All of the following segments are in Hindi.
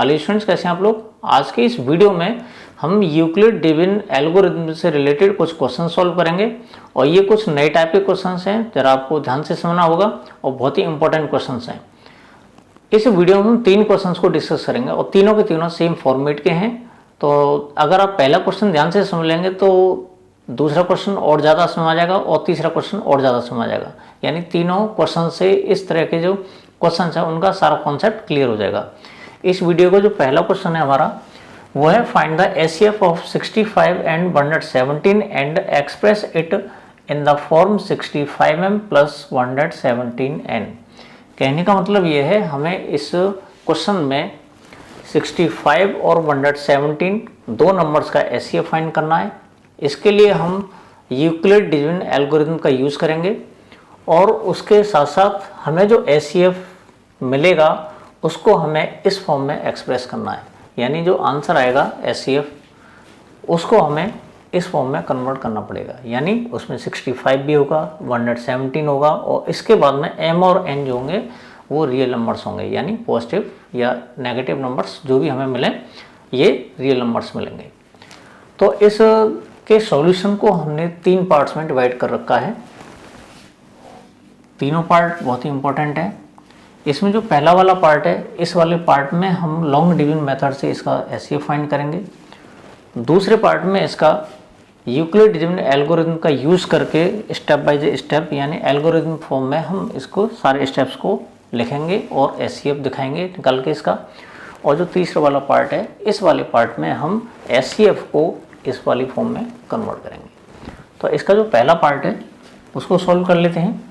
हेलो स्टूडेंट्स, कैसे हैं आप लोग। आज के इस वीडियो में हम यूक्लिड डिवीजन एल्गोरिथम से रिलेटेड कुछ क्वेश्चन सॉल्व करेंगे और ये कुछ नए टाइप के क्वेश्चंस हैं, जरा आपको ध्यान से समझना होगा और बहुत ही इंपॉर्टेंट क्वेश्चंस हैं। इस वीडियो में हम 3 क्वेश्चंस को डिस्कस करेंगे और तीनों के तीनों सेम फॉर्मेट के हैं। तो अगर आप पहला क्वेश्चन ध्यान से समझ लेंगे तो दूसरा क्वेश्चन और ज़्यादा समझ आ जाएगा और तीसरा क्वेश्चन और ज़्यादा समझ आ जाएगा। यानी तीनों क्वेश्चन से इस तरह के जो क्वेश्चन है उनका सारा कॉन्सेप्ट क्लियर हो जाएगा। इस वीडियो का जो पहला क्वेश्चन है हमारा वो है find the HCF of 65 and 117 and express it in the form 65m plus 117n। कहने का मतलब ये है, हमें इस क्वेश्चन में 65 और 117 दो नंबर्स का एचसीएफ फाइंड करना है। इसके लिए हम यूक्लिड डिवीजन एल्गोरिथम का यूज़ करेंगे और उसके साथ साथ हमें जो एचसीएफ मिलेगा उसको हमें इस फॉर्म में एक्सप्रेस करना है। यानी जो आंसर आएगा एचसीएफ उसको हमें इस फॉर्म में कन्वर्ट करना पड़ेगा। यानी उसमें 65 भी होगा, 117 होगा और इसके बाद में m और n जो होंगे वो रियल नंबर्स होंगे। यानी पॉजिटिव या नेगेटिव नंबर्स जो भी हमें मिले ये रियल नंबर्स मिलेंगे। तो इस के सॉल्यूशन को हमने 3 पार्ट्स में डिवाइड कर रखा है। तीनों पार्ट बहुत ही इंपॉर्टेंट है। इसमें जो पहला वाला पार्ट है, इस वाले पार्ट में हम लॉन्ग डिवीजन मेथड से इसका एचसीएफ फाइंड करेंगे। दूसरे पार्ट में इसका यूक्लिड डिवीजन एल्गोरिथम का यूज़ करके स्टेप बाय स्टेप यानी एल्गोरिथम फॉर्म में हम इसको सारे स्टेप्स को लिखेंगे और एचसीएफ दिखाएंगे निकाल के इसका। और जो तीसरा वाला पार्ट है, इस वाले पार्ट में हम एचसीएफ को इस वाली फॉर्म में कन्वर्ट करेंगे। तो इसका जो पहला पार्ट है उसको सॉल्व कर लेते हैं।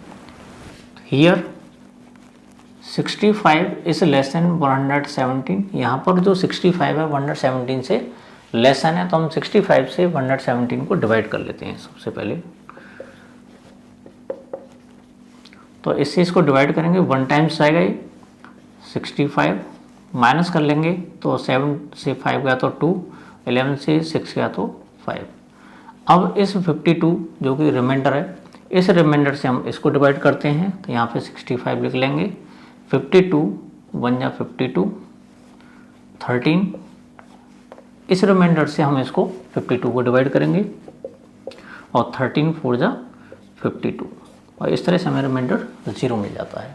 Here 65 is less than 117। यहाँ पर जो 65 है 117 से लेस है, तो हम 65 से 117 को डिवाइड कर लेते हैं सबसे पहले। तो इससे इसको डिवाइड करेंगे, 1 टाइम्स आएगा ये 65, माइनस कर लेंगे तो 7 से 5 गया तो 2, 11 से 6 गया तो 5। अब इस 52 जो कि रिमाइंडर है, इस रिमाइंडर से हम इसको डिवाइड करते हैं। तो यहाँ पे 65 लिख लेंगे, 52 1 जा 52, 13। इस रिमाइंडर से हम इसको 52 को डिवाइड करेंगे और 13 4 जा 52 और इस तरह से हमें रिमाइंडर 0 मिल जाता है।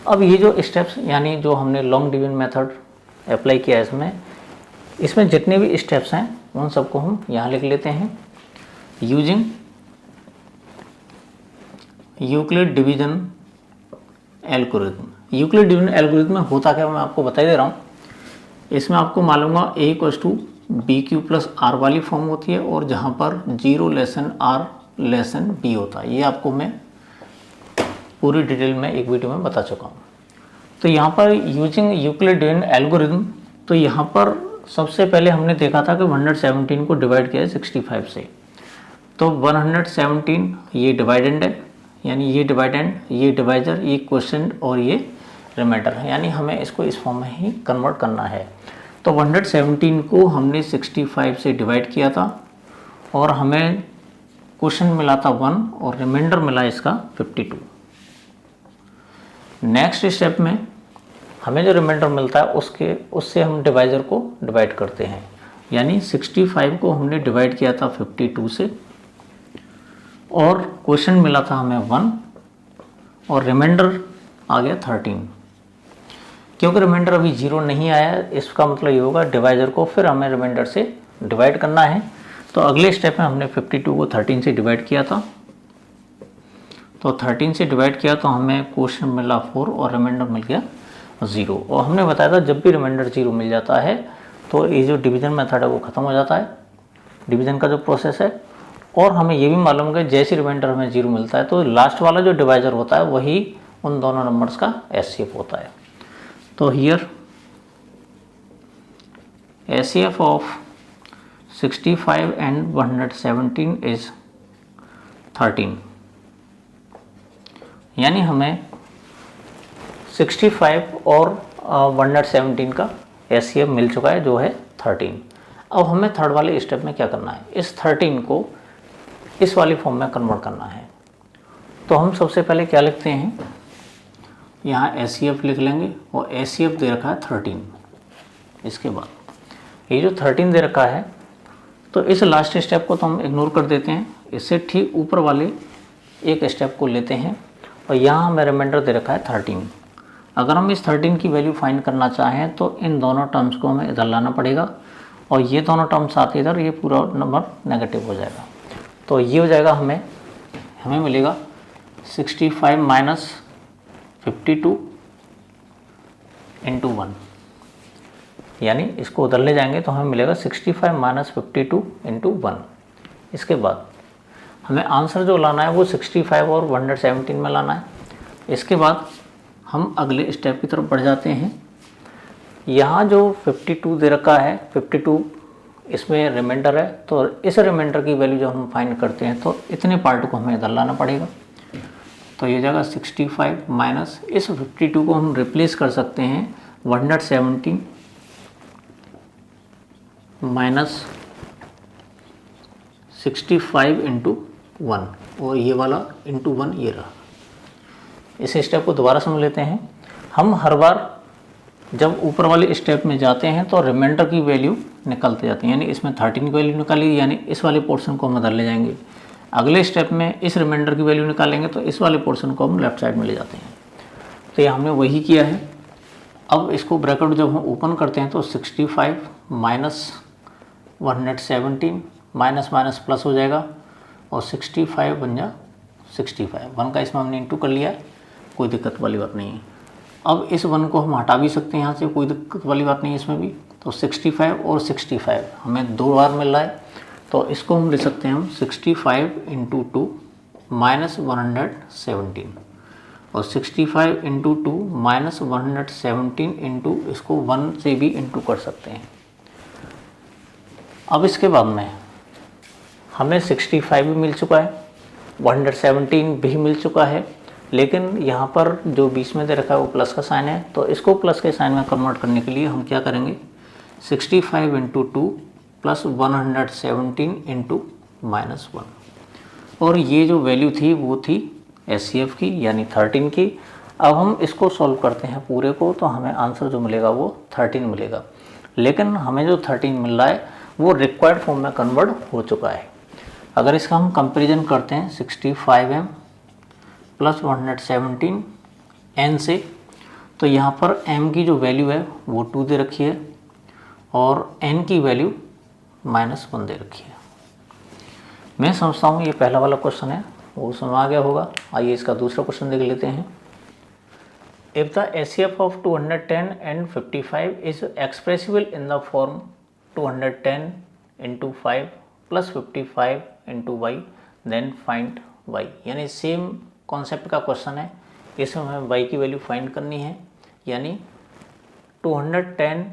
अब ये जो स्टेप्स यानी जो हमने लॉन्ग डिवीजन मेथड अप्लाई किया है इसमें जितने भी स्टेप्स हैं उन सबको हम यहाँ लिख लेते हैं। Using Euclid division algorithm. Euclid division algorithm में होता क्या मैं आपको बता दे रहा हूँ। इसमें आपको मालूम होगा a = bq + r वाली फॉर्म होती है और जहाँ पर 0 r b होता है। ये आपको मैं पूरी डिटेल में एक वीडियो में बता चुका हूँ। तो यहाँ पर यूजिंग यूक्लिड डिवीजन एल्गोरिथम, तो यहाँ पर सबसे पहले हमने देखा था कि 117 को डिवाइड किया है 65 से। तो 117 ये डिवाइडेंड है, यानी ये डिवाइडेंड, ये डिवाइजर, ये क्वोशिएंट और ये रिमाइंडर है। यानी हमें इसको इस फॉर्म में ही कन्वर्ट करना है। तो 117 को हमने 65 से डिवाइड किया था और हमें क्वोशिएंट मिला था 1 और रिमाइंडर मिला इसका 52। नेक्स्ट स्टेप में हमें जो रिमाइंडर मिलता है उससे हम डिवाइजर को डिवाइड करते हैं। यानी 65 को हमने डिवाइड किया था 52 से और क्वोशिएंट मिला था हमें 1 और रिमाइंडर आ गया 13। क्योंकि रिमाइंडर अभी 0 नहीं आया है, इसका मतलब ये होगा डिवाइजर को फिर हमें रिमाइंडर से डिवाइड करना है। तो अगले स्टेप में हमने 52 को 13 से डिवाइड किया था। तो 13 से डिवाइड किया तो हमें क्वोशिएंट मिला 4 और रिमाइंडर मिल गया 0। और हमने बताया था जब भी रिमाइंडर 0 मिल जाता है तो ये जो डिवीजन मेथड है वो ख़त्म हो जाता है, डिवीजन का जो प्रोसेस है। और हमें ये भी मालूम है कि जैसे रिमाइंडर हमें 0 मिलता है तो लास्ट वाला जो डिवाइजर होता है वही उन दोनों नंबर्स का एचसीएफ होता है। तो here HCF of 65 and 117 is 13। यानी हमें 65 और 117 का एचसीएफ मिल चुका है जो है 13। अब हमें थर्ड वाले स्टेप में क्या करना है, इस 13 को इस वाली फॉर्म में कन्वर्ट करना है। तो हम सबसे पहले क्या लिखते हैं, यहाँ एचसीएफ लिख लेंगे और एचसीएफ दे रखा है 13। इसके बाद ये जो 13 दे रखा है, तो इस लास्ट स्टेप को तो हम इग्नोर कर देते हैं। इससे ठीक ऊपर वाले एक स्टेप को लेते हैं और यहाँ हमें रिमाइंडर दे रखा है 13। अगर हम इस 13 की वैल्यू फाइंड करना चाहें तो इन दोनों टर्म्स को हमें इधर लाना पड़ेगा और ये दोनों टर्म्स आते इधर, ये पूरा नंबर नेगेटिव हो जाएगा। तो ये हो जाएगा, हमें मिलेगा 65 माइनस 52 इंटू 1, यानी इसको उधर ले जाएंगे तो हमें मिलेगा 65 माइनस 52 इंटू 1। इसके बाद हमें आंसर जो लाना है वो 65 और 117 में लाना है। इसके बाद हम अगले स्टेप की तरफ बढ़ जाते हैं। यहाँ जो 52 दे रखा है, 52 इसमें रिमाइंडर है, तो इस रिमाइंडर की वैल्यू जब हम फाइंड करते हैं तो इतने पार्ट को हमें इधर लाना पड़ेगा। तो ये जाएगा 65 माइनस इस 52 को हम रिप्लेस कर सकते हैं 117 माइनस 65 इंटू 1, और ये वाला इंटू 1 ये रहा। इस स्टेप को दोबारा समझ लेते हैं। हम हर बार जब ऊपर वाले स्टेप में जाते हैं तो रिमाइंडर की वैल्यू निकलते जाती है, यानी इसमें 13 की वैल्यू निकाली, यानी इस वाले पोर्शन को हम उधर ले जाएंगे। अगले स्टेप में इस रिमाइंडर की वैल्यू निकालेंगे तो इस वाले पोर्शन को हम लेफ्ट साइड में ले जाते हैं। तो ये हमने वही किया है। अब इसको ब्रैकेट जब हम ओपन करते हैं तो 65 माइनस 117 माइनस माइनस प्लस हो जाएगा और 65 बन जा 65, 1 का इसमें हमने इंटू कर लिया, कोई दिक्कत वाली बात नहीं है। अब इस 1 को हम हटा भी सकते हैं यहाँ से, कोई दिक्कत वाली बात नहीं है इसमें भी। तो 65 और 65 हमें 2 बार मिल रहा है, तो इसको हम ले सकते हैं हम 65 इंटू 2 माइनस 117 और 65 इंटू 2 माइनस 117 इंटू इसको 1 से भी इंटू कर सकते हैं। अब इसके बाद में हमें 65 भी मिल चुका है, 117 भी मिल चुका है, लेकिन यहाँ पर जो बीच में दे रखा है वो प्लस का साइन है, तो इसको प्लस के साइन में कन्वर्ट करने के लिए हम क्या करेंगे 65 इंटू 2 प्लस 117 इंटू माइनस 1, और ये जो वैल्यू थी वो थी SCF की, यानी 13 की। अब हम इसको सॉल्व करते हैं पूरे को, तो हमें आंसर जो मिलेगा वो 13 मिलेगा, लेकिन हमें जो 13 मिल रहा है वो रिक्वायर्ड फॉर्म में कन्वर्ट हो चुका है। अगर इसका हम कंपेरिजन करते हैं 65m प्लस 117 n से, तो यहाँ पर m की जो वैल्यू है वो 2 दे रखी है और n की वैल्यू -1 दे रखी है। मैं समझता हूँ ये पहला वाला क्वेश्चन है वो समझ आ गया होगा। आइए इसका दूसरा क्वेश्चन देख लेते हैं। If the SCF of 210 and 55 is expressible in the form 210 into 5 plus 55 into Y then find Y, यानी सेम कॉन्सेप्ट का क्वेश्चन है। इसमें हमें y की वैल्यू फाइंड करनी है, यानी 210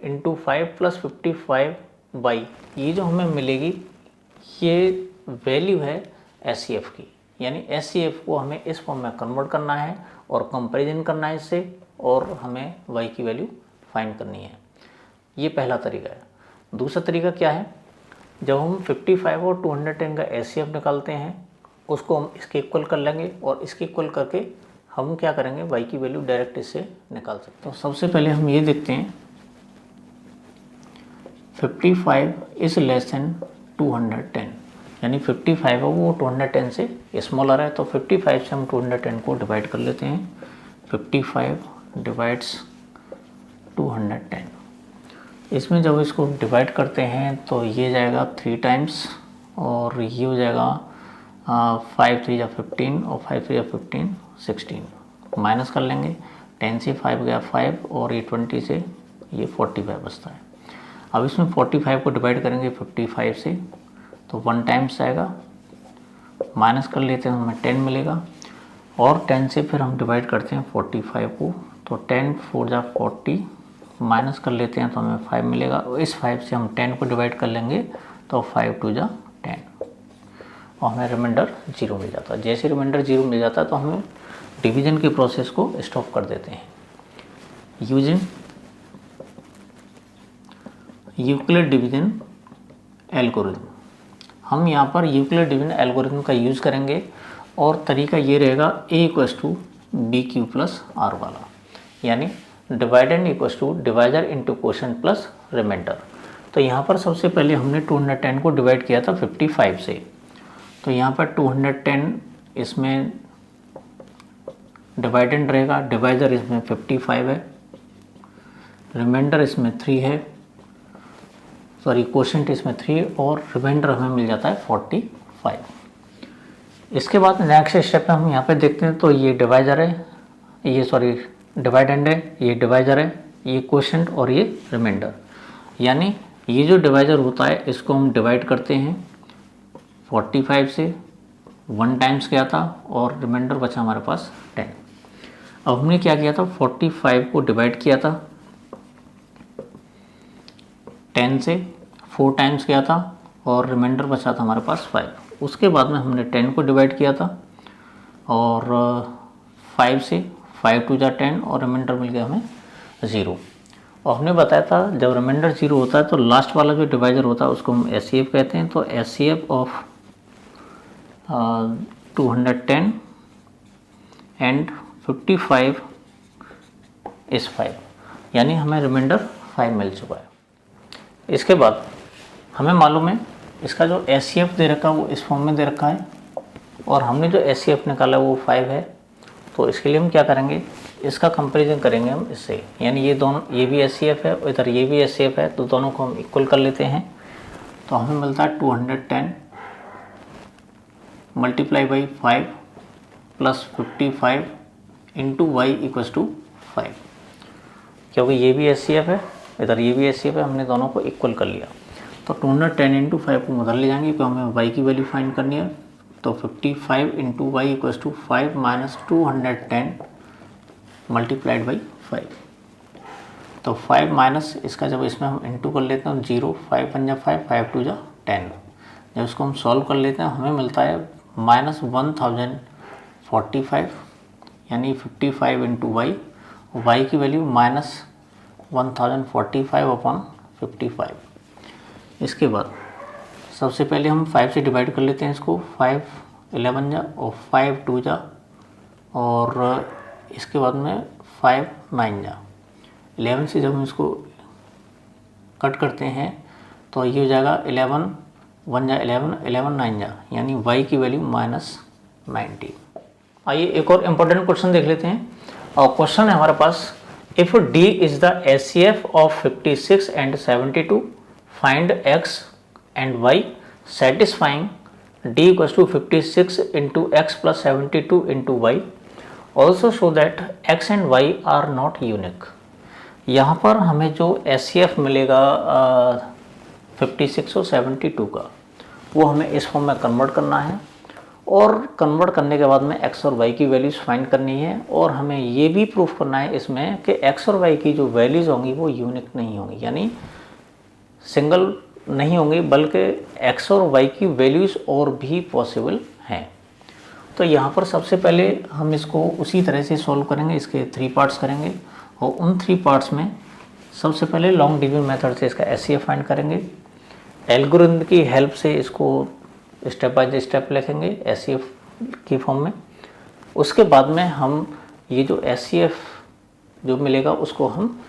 इंटू 5 प्लस 55 वाई, ये जो हमें मिलेगी ये वैल्यू है SCF की, यानी SCF को हमें इस फॉर्म में कन्वर्ट करना है और कंपैरिजन करना है इससे, और हमें y की वैल्यू फाइंड करनी है। ये पहला तरीका है। दूसरा तरीका क्या है, जब हम 55 और 210 का SCF निकालते हैं उसको हम इसके इक्वल कर लेंगे और इसके इक्वल करके हम क्या करेंगे y की वैल्यू डायरेक्ट इससे निकाल सकते हैं। तो सबसे पहले हम ये देखते हैं 55 इज लेस देन 210, यानी 55 है वो 210 से स्मॉलर है, तो 55 से हम 210 को डिवाइड कर लेते हैं। 55 डिवाइड्स 210, इसमें जब इसको डिवाइड करते हैं तो ये जाएगा 3 टाइम्स और ये हो जाएगा 5 3 या 15 और 5 3 या 15 16, माइनस कर लेंगे। 10 से 5 गया 5 और ये 20 से ये 45 बचता है। अब इसमें 45 को डिवाइड करेंगे 55 से तो 1 टाइम्स आएगा, माइनस कर लेते हैं हमें 10 मिलेगा, और 10 से फिर हम डिवाइड करते हैं 45 को, तो 10 4 जा 40, माइनस कर लेते हैं तो हमें 5 मिलेगा, और इस 5 से हम 10 को डिवाइड कर लेंगे तो 5 2 जा 10 और हमें रिमाइंडर 0 मिल जाता है। जैसे रिमाइंडर 0 मिल जाता है तो हम डिवीजन के प्रोसेस को स्टॉप कर देते हैं। यूजिंग यूक्लिड डिवीजन एल्गोरिथम, हम यहाँ पर यूक्लिड डिवीजन एल्गोरिथम का यूज़ करेंगे और तरीका ये रहेगा a = bq + r वाला, यानी dividend equals to divisor into quotient plus remainder. तो यहाँ पर सबसे पहले हमने 210 को डिवाइड किया था 55 से, तो यहाँ पर 210 इसमें डिवाइडेंड रहेगा, डिवाइजर इसमें 55 है, रिमाइंडर इसमें 3 है, सॉरी क्वोशंट इसमें 3 और रिमाइंडर हमें मिल जाता है 45। इसके बाद नेक्स्ट स्टेप में हम यहाँ पे देखते हैं, तो ये डिवाइजर है, ये सॉरी डिवाइडेंड है, ये डिवाइजर है, ये क्वोशंट और ये रिमाइंडर। यानी ये जो डिवाइजर होता है इसको हम डिवाइड करते हैं 45 से, 1 टाइम्स किया था और रिमाइंडर बचा हमारे पास 10। अब हमने क्या किया था, 45 को डिवाइड किया था 10 से, 4 टाइम्स किया था और रिमाइंडर बचा था हमारे पास 5। उसके बाद में हमने 10 को डिवाइड किया था और 5 से, 5 टू जा 10 और रिमाइंडर मिल गया हमें 0। और हमने बताया था जब रिमाइंडर 0 होता है तो लास्ट वाला जो डिवाइजर होता है उसको हम SCF कहते हैं। तो SCF ऑफ 210 एंड 55 इस 5, यानी हमें रिमाइंडर 5 मिल चुका है। इसके बाद हमें मालूम है इसका जो SCF दे रखा है वो इस फॉर्म में दे रखा है और हमने जो SCF निकाला वो 5 है। तो इसके लिए हम क्या करेंगे, इसका कंपैरिजन करेंगे हम इससे, यानी ये दोनों, ये भी SCF है और इधर ये भी SCF है, तो दोनों को हम इक्वल कर लेते हैं। तो हमें मिलता है 210 multiply by 5 plus 55 into Y equals to 5, क्योंकि ये भी SCF है, इधर ये भी SCF है, हमने दोनों को इक्वल कर लिया। तो 210 इंटू 5 को उधर ले जाएंगे क्योंकि हमें y की वैल्यू फाइंड करनी है। तो 55 into Y equals to 5 minus 210 multiplied by 5। तो 5 माइनस इसका जब इसमें हम इंटू कर लेते हैं 0, 5 1 जा 5, 5 2 जा 10। जब इसको हम सॉल्व कर लेते हैं हमें मिलता है माइनस 1045, यानी 55 इंटू वाई की वैल्यू माइनस 1045 अपॉन 55। इसके बाद सबसे पहले हम 5 से डिवाइड कर लेते हैं इसको, 5 11 जा और 5 2 जा और इसके बाद में 5 9 जा। 11 से जब हम इसको कट करते हैं तो ये हो जाएगा 11 1 जा 11, 11 9 जा, यानी y की वैल्यू माइनस 90। आइए एक और इम्पोर्टेंट क्वेश्चन देख लेते हैं। और क्वेश्चन है हमारे पास, if d is the SCF of 56 and 72, find x and y satisfying d equals to 56 into x plus 72 into y, also show that x and y are not unique। यहाँ पर हमें जो SCF मिलेगा 56 और 72 का, वो हमें इस फॉर्म में कन्वर्ट करना है और कन्वर्ट करने के बाद में x और y की वैल्यूज़ फाइंड करनी है और हमें ये भी प्रूफ करना है इसमें कि x और y की जो वैल्यूज़ होंगी वो यूनिक नहीं होंगी, यानी सिंगल नहीं होंगी, बल्कि x और y की वैल्यूज़ और भी पॉसिबल हैं। तो यहाँ पर सबसे पहले हम इसको उसी तरह से सॉल्व करेंगे, इसके 3 पार्ट्स करेंगे और उन 3 पार्ट्स में सबसे पहले लॉन्ग डिवीजन मेथड से इसका SCF फाइंड करेंगे। एल्गोरिथम की हेल्प से इसको स्टेप बाय स्टेप लिखेंगे SCF की फॉर्म में। उसके बाद में हम ये जो SCF जो मिलेगा उसको हम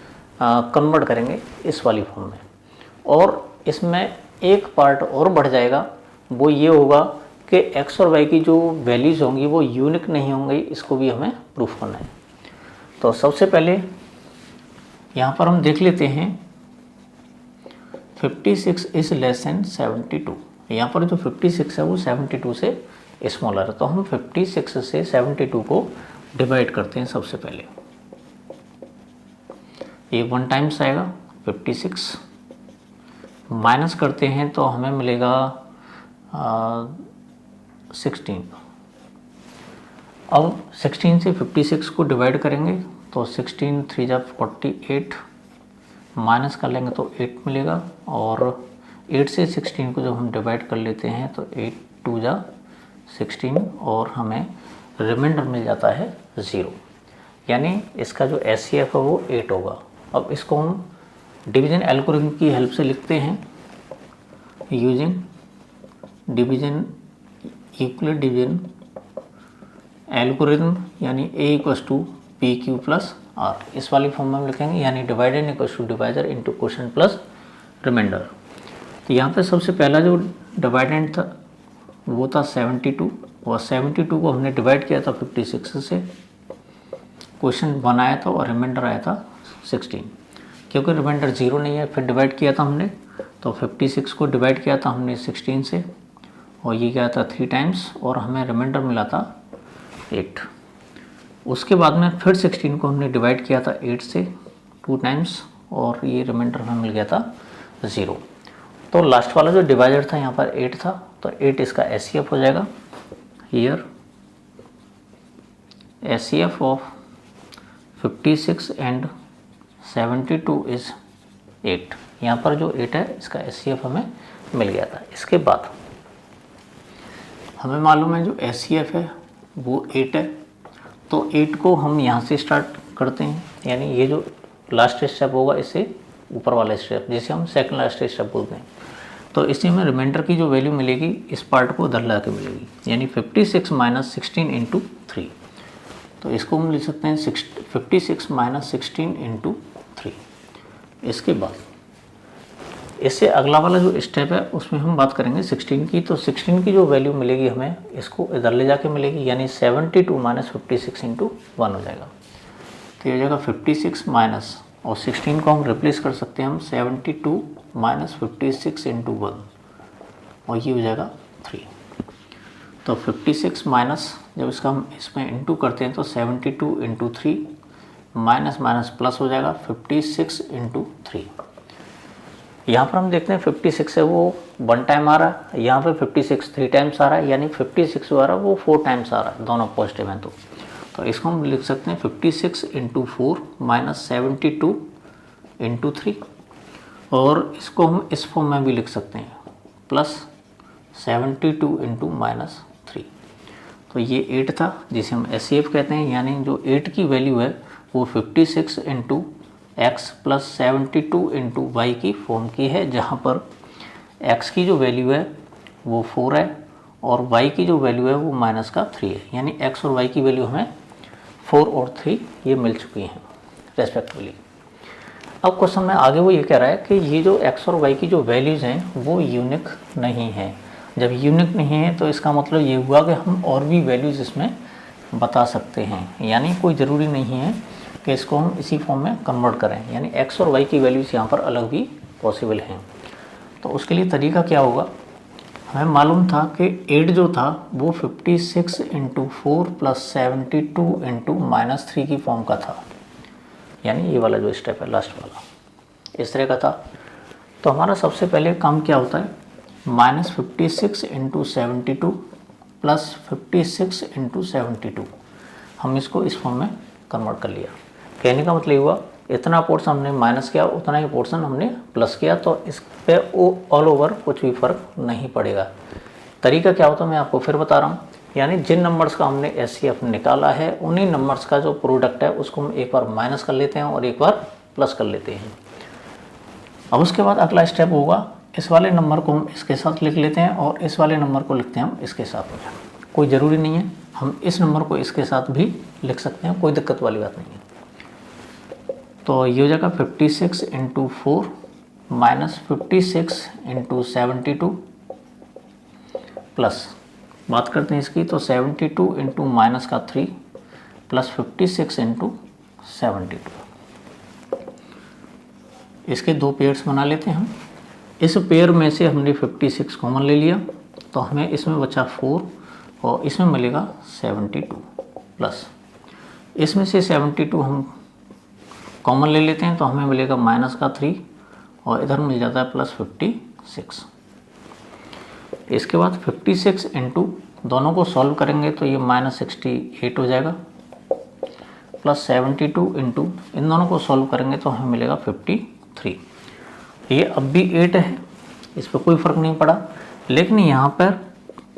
कन्वर्ट करेंगे इस वाली फॉर्म में। और इसमें एक पार्ट और बढ़ जाएगा, वो ये होगा कि x और y की जो वैल्यूज़ होंगी वो यूनिक नहीं होंगी, इसको भी हमें प्रूफ करना है। तो सबसे पहले यहाँ पर हम देख लेते हैं 56 इज़ लेस देन 72। यहाँ पर जो 56 है वो 72 से स्मॉलर है, तो हम 56 से 72 को डिवाइड करते हैं। सबसे पहले ये 1 टाइम्स आएगा 56, माइनस करते हैं तो हमें मिलेगा 16। अब 16 से 56 को डिवाइड करेंगे तो 16 3 जा 48, माइनस कर लेंगे तो 8 मिलेगा और 8 से 16 को जब हम डिवाइड कर लेते हैं तो 8 2 जा 16 और हमें रिमाइंडर मिल जाता है 0, यानी इसका जो SCF है वो 8 होगा। अब इसको हम डिवीजन एल्गोरिथम की हेल्प से लिखते हैं, using division Euclid division algorithm, यानी A equals to PQ plus R, इस वाली फॉर्म में हम लिखेंगे, यानी divided equals to divisor into quotient plus remainder. तो यहाँ पे सबसे पहला जो डिवाइडेंड था वो था 72, और 72 को हमने डिवाइड किया था 56 से, क्वोशिएंट 1 आया था और रिमाइंडर आया था 16। क्योंकि रिमाइंडर 0 नहीं है, फिर डिवाइड किया था हमने, तो 56 को डिवाइड किया था हमने 16 से, और ये क्या था 3 टाइम्स, और हमें रिमाइंडर मिला था 8। उसके बाद में फिर 16 को हमने डिवाइड किया था 8 से 2 टाइम्स, और ये रिमाइंडर हमें मिल गया था 0। तो लास्ट वाला जो डिवाइजर था यहाँ पर 8 था, तो 8 इसका एचसीएफ हो जाएगा। Here HCF of 56 and 72 is 8। यहाँ पर जो 8 है इसका एचसीएफ हमें मिल गया था। इसके बाद हमें मालूम है जो एचसीएफ है वो 8 है, तो 8 को हम यहाँ से स्टार्ट करते हैं, यानी ये जो लास्ट स्टेप होगा इससे ऊपर वाला स्टेप, जिसे हम सेकंड लास्ट स्टेप बोलते हैं। तो इससे हमें रिमाइंडर की जो वैल्यू मिलेगी इस पार्ट को उधर ला के मिलेगी, यानी 56 माइनस 16 इंटू 3। तो इसको हम लिख सकते हैं 56 माइनस 16 इंटू 3। इसके बाद इससे अगला वाला जो स्टेप है उसमें हम बात करेंगे 16 की। तो 16 की जो वैल्यू मिलेगी हमें इसको इधर ले जाके मिलेगी, यानी 72 माइनस 56 इंटू 1 हो जाएगा। तो ये हो जाएगा 56 माइनस, और 16 को हम रिप्लेस कर सकते हैं हम 72 माइनस 56 इंटू 1, और ये हो जाएगा 3। तो 56 माइनस, जब इसका हम इसमें इंटू करते हैं तो 72 इंटू 3 माइनस माइनस प्लस हो जाएगा 56 इंटू 3। यहाँ पर हम देखते हैं 56 है वो 1 टाइम आ रहा है, यहाँ पे 56 3 टाइम्स आ रहा है, यानी 56 जो आ रहा है वो 4 टाइम्स आ रहा है, दोनों पॉजिटिव हैं। तो इसको हम लिख सकते हैं 56 इंटू 4 माइनस 72 इंटू 3, और इसको हम इस फॉर्म में भी लिख सकते हैं प्लस 72 इंटू माइनस 3। तो ये 8 था जिसे हम एचसीएफ कहते हैं, यानी जो 8 की वैल्यू है वो 56 into X plus 72 into Y की फॉर्म की है, जहाँ पर x की जो वैल्यू है वो 4 है और y की जो वैल्यू है वो माइनस का 3 है, यानी x और y की वैल्यू हमें 4 और 3 ये मिल चुकी हैं रेस्पेक्टिवली। अब क्वेश्चन में आगे वो ये कह रहा है कि ये जो x और y की जो वैल्यूज़ हैं वो यूनिक नहीं है। जब यूनिक नहीं है तो इसका मतलब ये हुआ कि हम और भी वैल्यूज़ इसमें बता सकते हैं, यानी कोई ज़रूरी नहीं है कि इसको हम इसी फॉर्म में कन्वर्ट करें, यानी x और y की वैल्यूज़ यहाँ पर अलग भी पॉसिबल हैं। तो उसके लिए तरीका क्या होगा, हमें मालूम था कि 8 जो था वो 56 इंटू 4 प्लस 72 इंटू माइनस 3 की फॉर्म का था, यानी ये वाला जो स्टेप है लास्ट वाला इस तरह का था। तो हमारा सबसे पहले काम क्या होता है, माइनस 56 इंटू 72 प्लस 56 इंटू 72, हम इसको इस फॉर्म में कन्वर्ट कर लिया। कहने का मतलब हुआ इतना पोर्शन हमने माइनस किया उतना ही पोर्शन हमने प्लस किया, तो इस पे ऑल ओवर कुछ भी फ़र्क नहीं पड़ेगा। तरीका क्या होता है मैं आपको फिर बता रहा हूँ, यानी जिन नंबर्स का हमने एचसीएफ निकाला है उन्हीं नंबर्स का जो प्रोडक्ट है उसको हम एक बार माइनस कर लेते हैं और एक बार प्लस कर लेते हैं। अब उसके बाद अगला स्टेप होगा, इस वाले नंबर को हम इसके साथ लिख लेते हैं और इस वाले नंबर को लिखते हैं हम इसके साथ। कोई ज़रूरी नहीं है, हम इस नंबर को इसके साथ भी लिख सकते हैं, कोई दिक्कत वाली बात नहीं है। तो ये हो जाएगा 56 इंटू 4 माइनस 56 इंटू 72 प्लस, बात करते हैं इसकी, तो 72 इंटू माइनस का 3 प्लस 56 इंटू 72। इसके दो पेयर्स बना लेते हैं हम। इस पेयर में से हमने 56 कॉमन ले लिया, तो हमें इसमें बचा 4 और इसमें मिलेगा 72 प्लस, इसमें से 72 हम कॉमन ले लेते हैं तो हमें मिलेगा माइनस का 3 और इधर मिल जाता है प्लस 56। इसके बाद 56 इंटू दोनों को सॉल्व करेंगे तो ये माइनस 68 हो जाएगा, प्लस 72 इंटू इन दोनों को सॉल्व करेंगे तो हमें मिलेगा 53। ये अब भी 8 है, इस पर कोई फ़र्क नहीं पड़ा, लेकिन यहाँ पर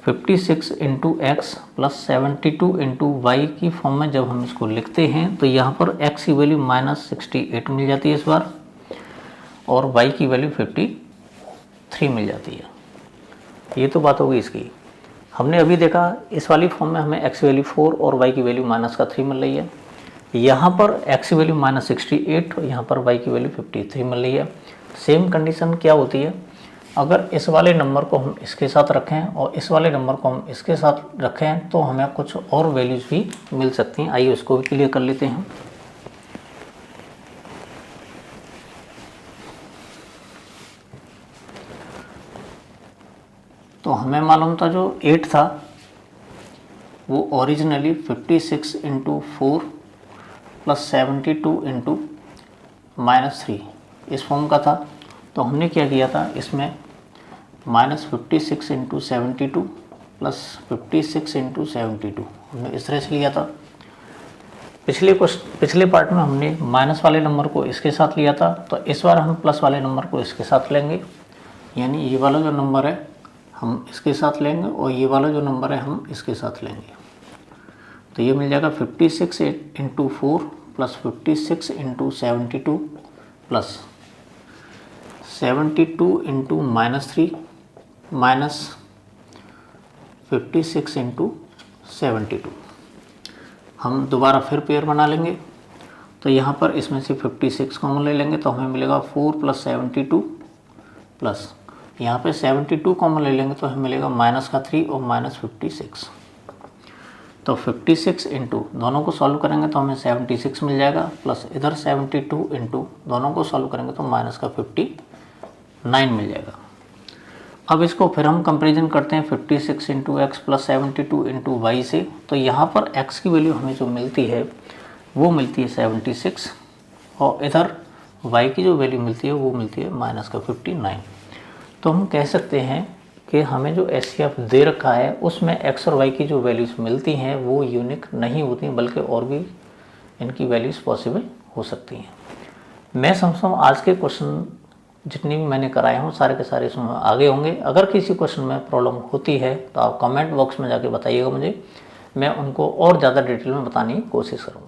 56 into X plus 72 into Y की फॉर्म में जब हम इसको लिखते हैं तो यहाँ पर x की वैल्यू माइनस 68 मिल जाती है इस बार, और y की वैल्यू 53 मिल जाती है। ये तो बात होगी इसकी। हमने अभी देखा इस वाली फॉर्म में हमें x की वैल्यू 4 और y की वैल्यू माइनस का 3 मिल रही है, यहाँ पर x की वैल्यू -68 और यहाँ पर y की वैल्यू 53 मिल रही है। सेम कंडीशन क्या होती है, अगर इस वाले नंबर को हम इसके साथ रखें और इस वाले नंबर को हम इसके साथ रखें तो हमें कुछ और वैल्यूज़ भी मिल सकती हैं। आइए उसको भी क्लियर कर लेते हैं। तो हमें मालूम था जो 8 था वो ओरिजिनली 56 इंटू 4 प्लस 72 इंटू -3 इस फॉर्म का था। तो हमने क्या किया था, इसमें -56 इंटू 72 प्लस 56 इंटू 72 हमने इस तरह से लिया था। पिछले पार्ट में हमने माइनस वाले नंबर को इसके साथ लिया था, तो इस बार हम प्लस वाले नंबर को इसके साथ लेंगे। यानी ये वाला जो नंबर है हम इसके साथ लेंगे और ये वाला जो नंबर है हम इसके साथ लेंगे। तो ये मिल जाएगा 56 into 4 plus 56 into 72 plus 72 into -3 minus 56 into 72। हम दोबारा फिर पेयर बना लेंगे। तो यहाँ पर इसमें से 56 कॉमन ले लेंगे तो हमें मिलेगा 4 प्लस 72 प्लस यहाँ पे 72 कॉमन ले लेंगे तो हमें मिलेगा -3 और -56। तो 56 इंटू दोनों को सॉल्व करेंगे तो हमें 76 मिल जाएगा प्लस इधर 72 इंटू दोनों को सॉल्व करेंगे तो -59 मिल जाएगा। अब इसको फिर हम कंपेरिजन करते हैं 56 into X plus 72 into Y से। तो यहाँ पर x की वैल्यू हमें जो मिलती है वो मिलती है 76 और इधर y की जो वैल्यू मिलती है वो मिलती है -59। तो हम कह सकते हैं कि हमें जो SCF दे रखा है उसमें x और y की जो वैल्यूज़ मिलती हैं वो यूनिक नहीं होती बल्कि और भी इनकी वैल्यूज़ पॉसिबल हो सकती हैं। मैं समझता हूँ आज के क्वेश्चन जितनी भी मैंने कराए हों सारे के सारे इसमें आगे होंगे। अगर किसी क्वेश्चन में प्रॉब्लम होती है तो आप कमेंट बॉक्स में जाके बताइएगा मुझे, मैं उनको और ज़्यादा डिटेल में बताने की कोशिश करूँगा।